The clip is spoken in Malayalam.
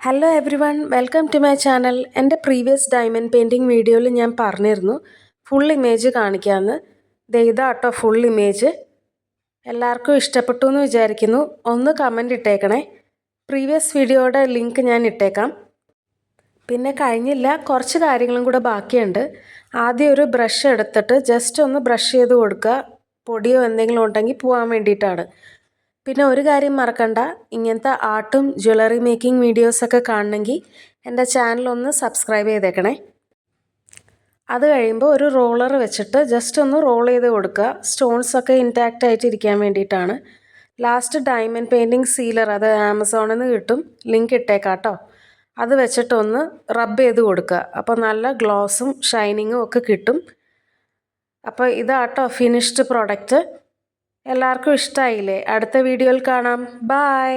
Hello everyone, welcome to my channel. എൻ്റെ പ്രീവിയസ് ഡയമണ്ട് പെയിൻറ്റിങ് വീഡിയോയിൽ ഞാൻ പറഞ്ഞിരുന്നു ഫുൾ ഇമേജ് കാണിക്കാമെന്ന്. ഇതാട്ടോ ഫുൾ ഇമേജ്. എല്ലാവർക്കും ഇഷ്ടപ്പെട്ടു എന്ന് വിചാരിക്കുന്നു. ഒന്ന് കമൻ്റ് ഇട്ടേക്കണേ. പ്രീവിയസ് വീഡിയോയുടെ ലിങ്ക് ഞാൻ ഇട്ടേക്കാം. പിന്നെ കഴിഞ്ഞില്ല, കുറച്ച് കാര്യങ്ങളും കൂടെ ബാക്കിയുണ്ട്. ആദ്യം ഒരു ബ്രഷ് എടുത്തിട്ട് ജസ്റ്റ് ഒന്ന് ബ്രഷ് ചെയ്ത് കൊടുക്കുക, പൊടിയോ എന്തെങ്കിലും ഉണ്ടെങ്കിൽ പോകാൻ വേണ്ടിയിട്ടാണ്. പിന്നെ ഒരു കാര്യം മറക്കണ്ട, ഇങ്ങനത്തെ ആർട്ടും ജ്വല്ലറി മേക്കിംഗ് വീഡിയോസൊക്കെ കാണണമെങ്കിൽ എൻ്റെ ചാനലൊന്ന് സബ്സ്ക്രൈബ് ചെയ്തേക്കണേ. അത് കഴിയുമ്പോൾ ഒരു റോളർ വെച്ചിട്ട് ജസ്റ്റ് ഒന്ന് റോൾ ചെയ്ത് കൊടുക്കുക, സ്റ്റോൺസൊക്കെ ഇൻടാക്റ്റ് ആയിട്ട് ഇരിക്കാൻ വേണ്ടിയിട്ടാണ്. ലാസ്റ്റ് ഡയമണ്ട് പെയിൻറ്റിങ് സീലർ, അത് ആമസോണിൽ നിന്ന് കിട്ടും, ലിങ്ക് ഇട്ടേക്കാം കേട്ടോ. അത് വെച്ചിട്ടൊന്ന് റബ്ബ് ചെയ്ത് കൊടുക്കുക, അപ്പോൾ നല്ല ഗ്ലോസും ഷൈനിങ്ങും ഒക്കെ കിട്ടും. അപ്പോൾ ഇതാട്ടോ ഫിനിഷ്ഡ് പ്രോഡക്റ്റ്. എല്ലാവർക്കും ഇഷ്ടമായില്ലേ? അടുത്ത വീഡിയോയിൽ കാണാം. ബൈ.